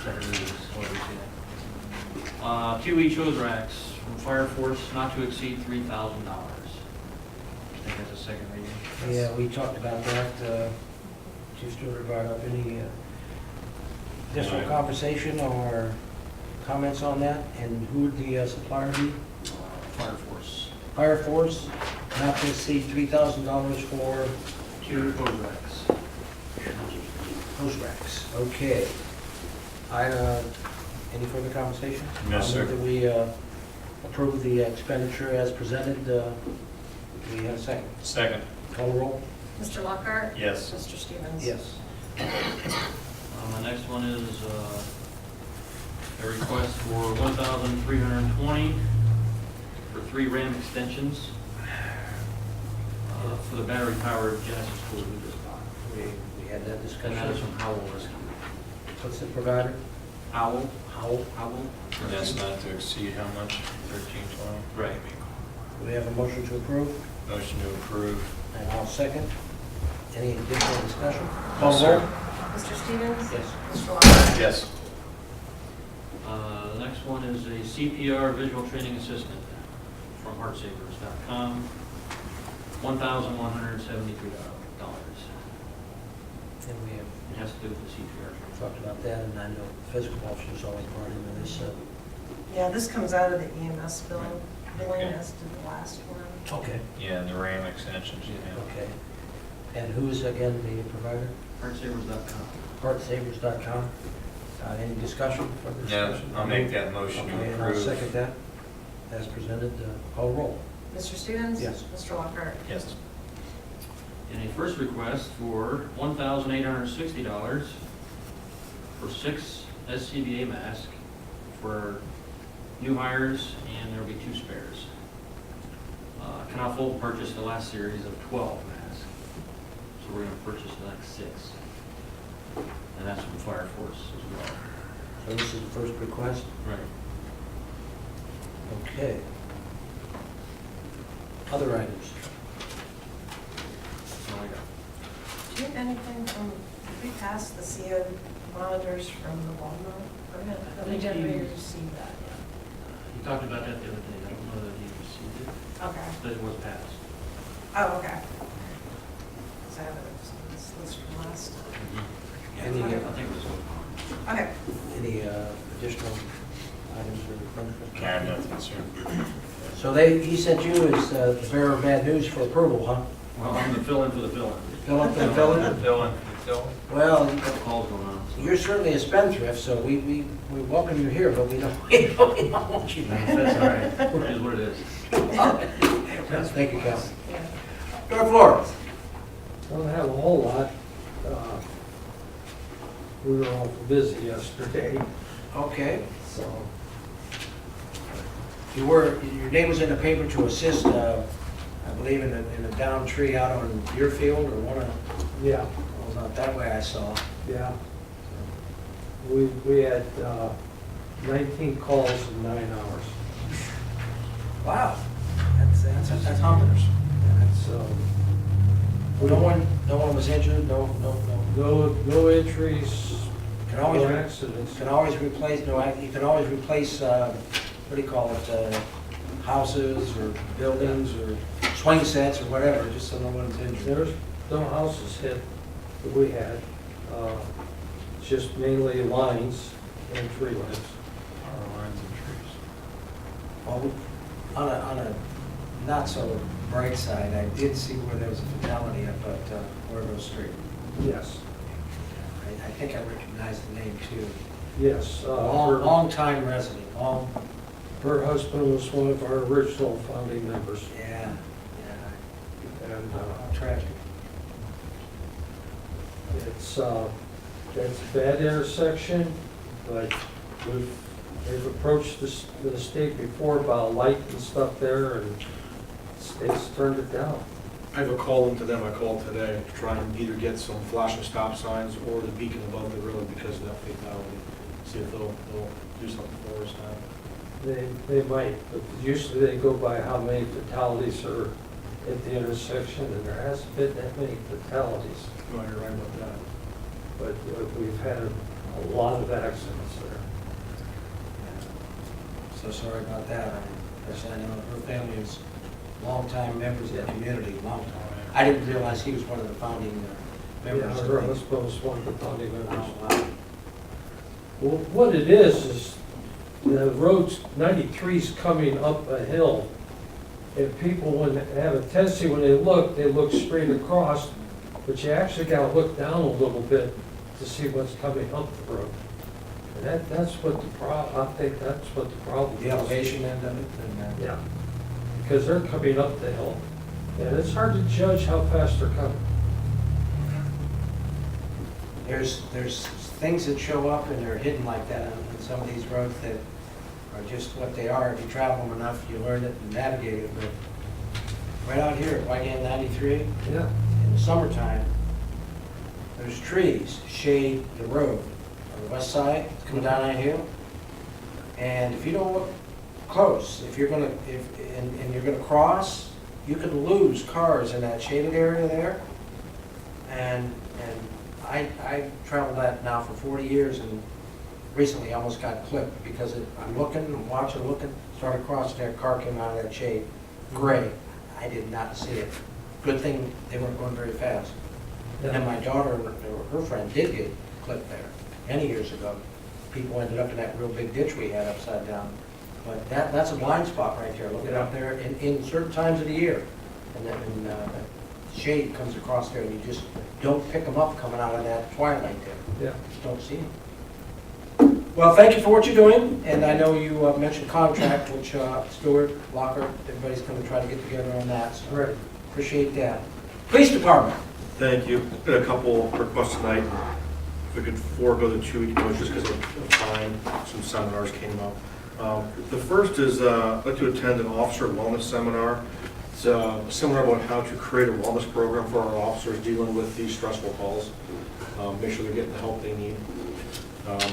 Second readings, what we see. 2 each hose racks from Fire Force not to exceed $3,000. I think that's a second reading. Yeah, we talked about that. Chief Stewart brought up any additional Right. conversation or comments on that? And who would the supplier be? Fire Force, Fire Force, not to exceed $3,000 for 2 hose racks. hose racks. Okay. Any further conversation? No, I'll sir. move that we approve the expenditure as presented. Do we have a second? Second. Call the roll? Mr. Lockhart? Yes. Mr. Stevens? Yes. The next one is a request for $1,320 for 3 RAM extensions for the battery-powered Genesis tool we just bought. We had that And discussion. that is from Howell Rescue. What's the provider? Howell? Howell. Howell? And that's not to exceed how much? 1320? Right. Do we have a motion to approve? Motion to approve. And I'll second. Any additional discussion? No, Call sir. roll. Mr. Stevens? Yes. Mr. Walker? Yes. The next one is a CPR visual training assistant from heartsavers.com, $1,173. And we have It has to do with the CPR training. talked about that, and I know physical officers always brought into this. Yeah, this comes out of the EMS billing Okay. as to the last one. Okay. Yeah, and the RAM extensions, yeah. Okay. And who is again the provider? Heartsavers.com. Heartsavers.com. Any discussion, further No, discussion? I'll make that motion to Okay, and I'll approve. second that. As presented, call roll. Mr. Stevens? Yes. Mr. Walker? Yes. And a first request for $1,860 for 6 SCBA masks for new hires, and there'll be 2 spares. Canal Fulton purchased the last series of 12 masks, so we're gonna purchase the next 6. And that's from Fire Force as well. So this is the first request? Right. Okay. Other items? That's all I got. Do you have anything from, did we pass the CO monitors from the Walmart? We didn't really receive that You talked about that the other day, I don't know that you received it, yet. Okay. but it was passed. Oh, okay. So I have it, this list from last time. Any, I think it was. Okay. any additional items or benefits? I have nothing, sir. So he sent you as the bearer of bad news for approval, huh? Well, I'm the fill-in for the fill-in. Fill up and fill in? Dylan. Well, Got calls going on. so. you're certainly a spendthrift, so we welcome you here, but we don't want you. That's all right. It is what it is. Thank you, Cal. Yeah. Door floor. Don't have a whole lot. We were all busy yesterday, Okay. so, Your name was in the paper to assist, I believe, in a downed tree out on Deerfield, or one of, yeah, it was out that way I saw. yeah. We had 19 calls in 9 hours. Wow. That's humbling. That's, No one was injured, no, no entries, can no always, accidents. can always replace, you can always replace, what do you call it, houses or buildings or swing sets or whatever, just so no one's injured. There's no houses hit that we had, just mainly lines and tree lines. Power lines and trees. Well, on a not so bright side, I did see where there was a fatality up at Warren Street. Yes, I think I recognized the name too. yes. Long time resident, Her husband was one of our original founding members, yeah, and tragic. it's a bad intersection, but they've approached the state before about light and stuff there, and the state's turned it down. I have a call into them, I called today, to try and either get some flashing stop signs or the beacon above the road because of that fatality. See if they'll do something for us now. They might, but usually they go by how many fatalities are at the intersection, and there hasn't been that many fatalities. No, you're right about that. But we've had a lot of accidents there. So sorry about that. I know her family is longtime members of the community, long time. I didn't realize he was one of the founding members. Yeah, her husband was one of the founding members. Oh, wow. Well, what it is the road's 93's coming up a hill, and people, when they have a tendency, when they look straight across, but you actually gotta look down a little bit to see what's coming up the road. And that's what I think that's what the problem is. The elevation end of it, and, Yeah, because they're coming up the hill, and it's hard to judge how fast they're coming. there's things that show up and they're hidden like that on some of these roads that are just what they are. If you travel them enough, you learn it and navigate it. But right out here at Buckeye 93, Yeah. in the summertime, there's trees shade the road on the west side, it's coming down that hill. And if you don't look close, if you're gonna, and you're gonna cross, you could lose cars in that shaded area there. And I traveled that now for 40 years and recently almost got clipped because I'm looking, I'm watching, looking, started crossing there, car came out of that shade, gray. I did not see it. Good thing they weren't going very fast. And then my daughter, her friend did get clipped there many years ago. People ended up in that real big ditch we had upside down. But that's a blind spot right there. Look it up there in certain times of the year. And then that shade comes across there and you just don't pick them up coming out of that twilight there. Yeah. Just don't see them. Well, thank you for what you're doing. And I know you mentioned contract, which Stewart, Locker, everybody's going to try to get together on that. So Right. appreciate that. Police Department. Thank you. Got a couple requests tonight. If we could forego the 2-week notice just because of time, some seminars came up. The first is I'd like to attend an officer wellness seminar. It's a seminar about how to create a wellness program for our officers dealing with these stressful calls. Make sure they're getting the help they need.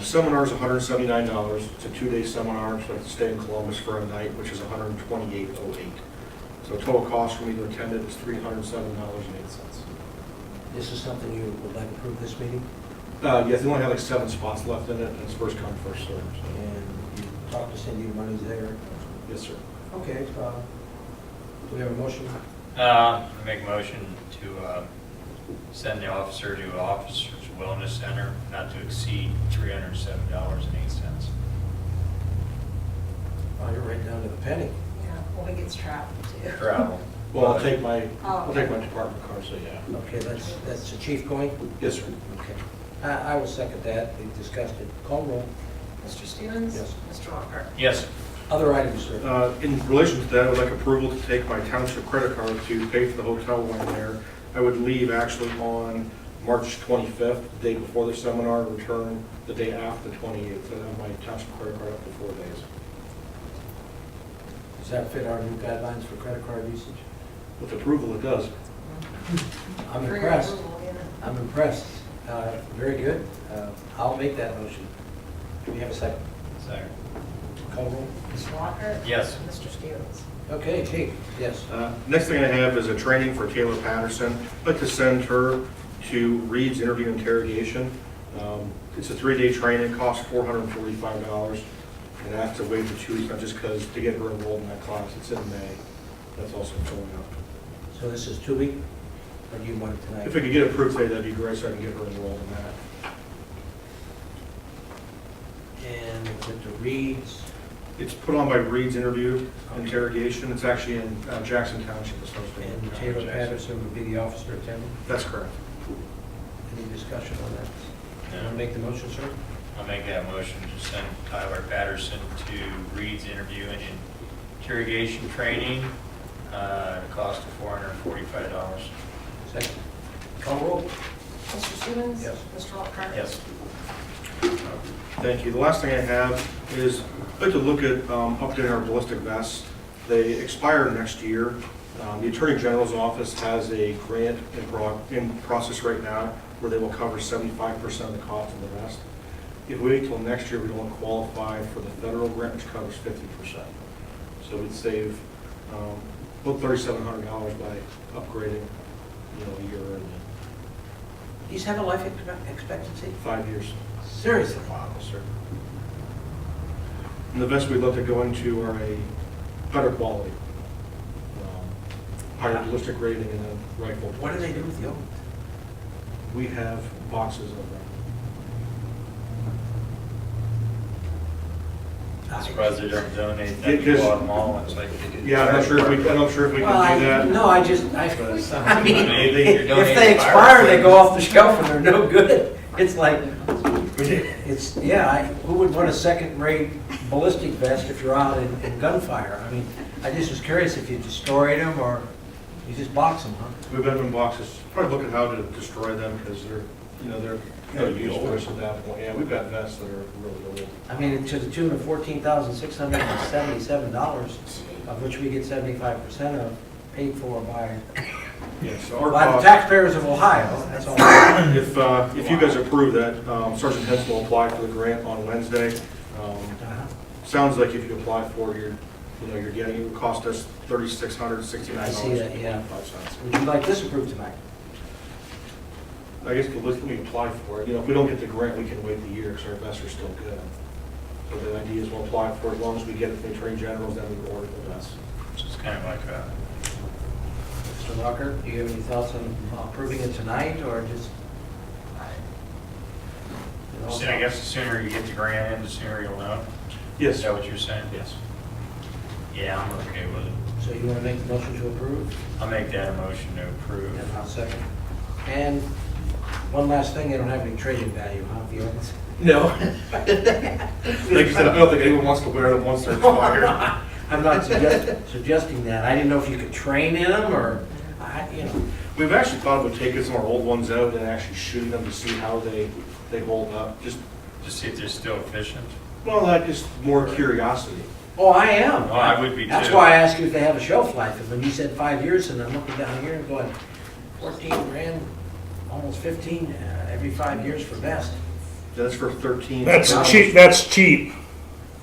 Seminar is $179. It's a 2-day seminar, so I have to stay in Columbus for a night, which is $128.08. So total cost for me to attend it is $307.08. This is something you would like to approve this meeting? Yes, they only have like 7 spots left in it, and it's first come, first served. So. And you talked to Cindy, the money's there? Yes, sir. Okay, do we have a motion? I make a motion to send the officer to Officers Wellness Center, not to exceed $307.08. Oh, you're right down to the penny. Yeah, well, he gets traveled too. Travel. Well, I'll take my okay. department car, so yeah. Okay, that's the chief going? Yes, sir. Okay. I will second that. We discussed it. Call roll. Mr. Stevens? Yes. Mr. Walker? Yes. Other items, sir? In relation to that, I would like approval to take my township credit card to pay for the hotel while I'm there. I would leave actually on March 25th, the day before the seminar, and return the day after the 28th. So I have my township credit card up for 4 days. Does that fit our new guidelines for credit card usage? With approval, it does. I'm For your impressed. approval, yeah. I'm impressed. Very good. I'll make that motion. Do we have a second? Second. Call roll. Mr. Walker? Yes. Mr. Stevens? Okay, chief, yes. Next thing I have is a training for Taylor Patterson. I'd like to send her to Reed's interview interrogation. It's a 3-day training, costs $445, and I have to wait for 2 weeks, not just because to get her enrolled in that class. It's in May. That's also filling up. So this is 2 week, or do you want it tonight? If we could get approved today, that'd be great, so I can get her enrolled in that. And with the Reeds, It's put on by Reed's interview interrogation. It's actually in Jackson Township. It's hosted. and Taylor Patterson would be the officer attending. That's correct. Any discussion on that? No. Want to make the motion, sir? I'll make that motion to send Tyler Patterson to Reed's interview and interrogation training, at a cost of $445. Second. Call roll. Mr. Stevens? Yes. Mr. Walker? Yes. Thank you. The last thing I have is I'd like to look at updating our ballistic vests. They expire next year. The Attorney General's office has a grant in process right now where they will cover 75% of the cost of the vest. If we wait till next year, we don't qualify for the federal grant, which covers 50%. So we'd save about $3,700 by upgrading, a year and These have a life expectancy? 5 years. Seriously? Yes, sir. And the vests we'd look to go into are a better quality, higher ballistic rating, and a rifle. What do they do with the old? We have boxes of them. I'm surprised they don't donate Yeah, them to 'cause- Guatemala. It's like they do. Yeah, I'm not sure if we can do that. No, I mean, Maybe you're if donating they expire, fire they go off the shelf and they're no good. It's like, who would want a second-rate ballistic vest if you're out in gunfire? I mean, I just was curious if you destroyed them or, You just box them, huh? We've been in boxes, probably look at how to destroy them, because they're useless at that point. Yeah, we've got vests that are really old. I mean, to the tune of $14,677, of which we get 75% of, paid for by Yes, our the cost, taxpayers of Ohio, that's all. if you guys approve that, Sergeant Hens will apply for the grant on Wednesday. Uh-huh. Sounds like if you apply for it, you're getting, it would cost us $3,669. I see that, yeah. Would you like this approved tonight? I guess let me apply for it. If we don't get the grant, we can wait the year because our vests are still good. So the idea is we'll apply for it as long as we get it from the Attorney General's, then we can order the vests. So it's kind of like a, Mr. Walker, do you have any thoughts on approving it tonight, or just? so I guess the sooner you get the grant in, the sooner you'll know. Yes. Is that what you're saying? Yes. Yeah, I'm okay with it. So you want to make the motion to approve? I'll make that a motion to approve. And I'll second. And one last thing, they don't have any trading value, huh, the others? No. Like you said, I don't think anyone wants to wear them once they're expired. I'm not suggesting that. I didn't know if you could train in them, or, We've actually thought about taking some of our old ones out and actually shooting them to see how they hold up. To see if they're still efficient. Just more curiosity. Oh, I am. Well, I would be That's too. why I asked you if they have a shelf life, and when you said 5 years, and I'm looking down here and going, 14 grand, almost 15, every 5 years for best. That's for 13. That's cheap, that's cheap,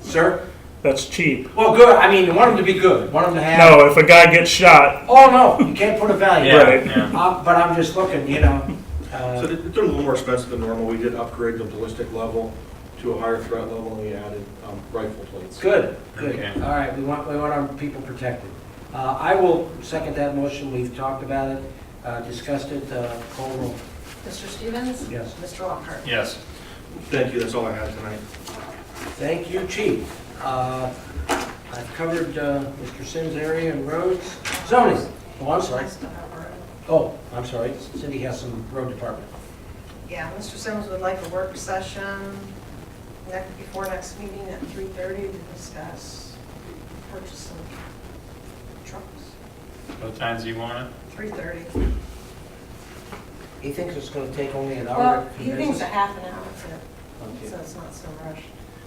Sir? that's cheap. Well, good, I mean, you want them to be good, want them to have. No, if a guy gets shot, Oh, no, you can't put a value. Yeah, Right. yeah. But I'm just looking, So they're a little more expensive than normal. We did upgrade the ballistic level to a higher threat level, and we added rifle plates. good, good. Okay. All right, we want our people protected. I will second that motion, we've talked about it, discussed it, call roll. Mr. Stevens? Yes. Mr. Lockhart? Yes. Thank you, that's all I had tonight. Thank you, Chief. I've covered Mr. Sims' area and roads. Zoning. Oh, I'm sorry. I still have road. Oh, I'm sorry. Cindy has some road department. Yeah, Mr. Sims would like a work session before next meeting at 3:30 to discuss purchasing trucks. What times do you want it? 3:30. He thinks it's going to take only an hour. Well, for he thinks business. a half an hour for it, Okay. so it's not so rushed.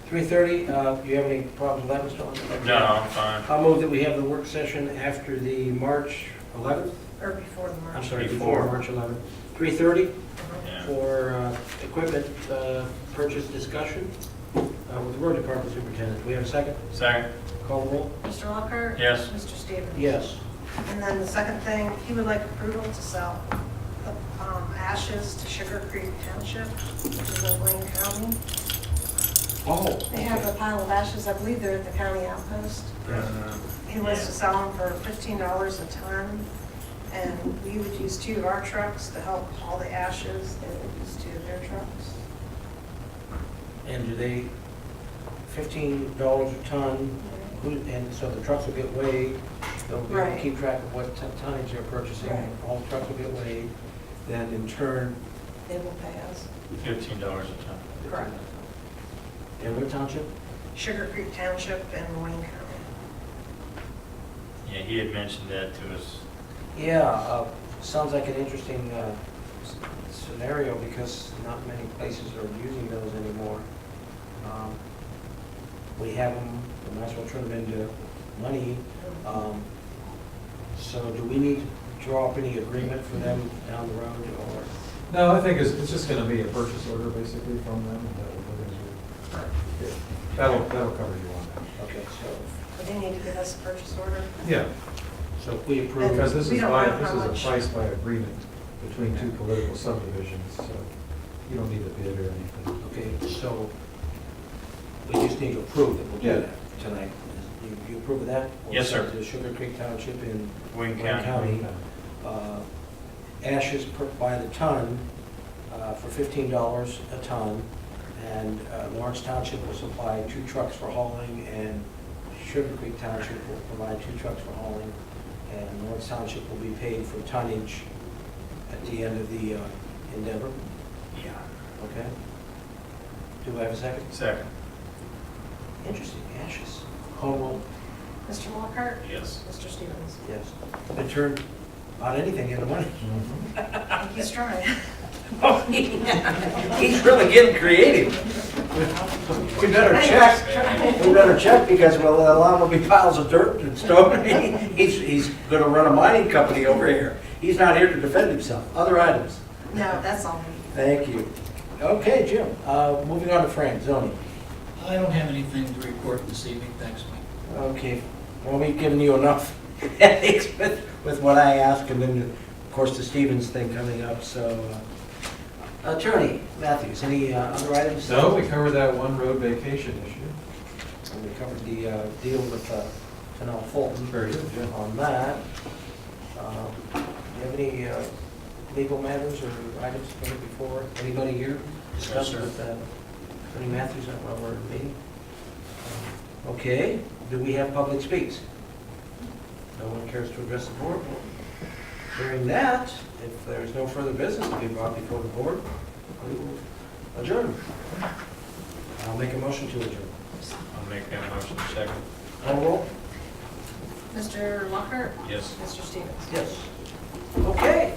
3:30, do you have any problems with that, Mr. Lawson? No, I'm fine. I'll move that we have the work session after the March 11th? Or before the March. I'm sorry, Before. before March 11th. 3:30 Yeah. for equipment purchase discussion with the road department superintendent. Do we have a second? Second? Call roll? Mr. Lockhart? Yes. Mr. Stevens? Yes. And then the second thing, he would like approval to sell the ashes to Sugar Creek Township, which is in Wayne County. Oh. They have a pile of ashes, I believe they're at the county outpost. He wants to sell them for $15 a ton, and we would use 2 of our trucks to help haul the ashes. They would use 2 of their trucks. And do they, $15 a ton, and so the trucks will get weighed, they'll be able to Right. keep track of what tonnage they're purchasing, Right. all the trucks will get weighed, then in turn, They will pay us. $15 a ton. Correct. and what township? Sugar Creek Township in Wayne County. Yeah, he had mentioned that to us. Yeah, sounds like an interesting scenario, because not many places are using those anymore. We have them, we might as well turn them into money. So do we need to draw up any agreement for them down the road, or? No, I think it's just gonna be a purchase order basically from them, and that'll cover you on Okay, so, But they need to give us a purchase order. that. Yeah, so if we approve. because this We is don't by, know this how is a much. price by agreement between 2 political subdivisions, so you don't need a bid or anything. Okay, so we just need to approve that we'll Yeah. do that tonight. You approve of that? We'll Yes, sir. send to the Sugar Creek Township in Wayne Wayne County. County. Ashes by the ton for $15 a ton, and Lawrence Township will supply 2 trucks for hauling, and Sugar Creek Township will provide 2 trucks for hauling, and Lawrence Township will be paid for tonnage at the end of the endeavor. Yeah. Okay? Do I have a second? Second? Interesting, ashes. Call roll. Mr. Lockhart? Yes. Mr. Stevens? Yes. In turn, about anything in the winter. He's trying. He's really getting creative. We better check because we'll allow him to be piles of dirt and stone. He's gonna run a mining company over here. He's not here to defend himself. Other items? No, that's all. Thank you. Okay, Jim, moving on to Frank, zoning. I don't have anything to report this evening, thanks, Mike. Okay, well, we've given you enough headaches with what I asked, and then, of course, the Stevens thing coming up, so. Attorney Matthews, any other items? No, we covered that one road vacation issue. And we covered the deal with Canal Fulton. Very good, yeah. On that. Do you have any legal matters or items coming before anybody here? Discuss sir. with Attorney Matthews while we're meeting? Okay, do we have public speaks? No one cares to address the board? Hearing that, if there's no further business to be brought before the board, we will adjourn. I'll make a motion to adjourn. I'll make that motion second. Call roll? Mr. Lockhart? Yes. Mr. Stevens? Yes. Okay.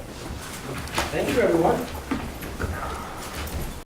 Thank you, everyone.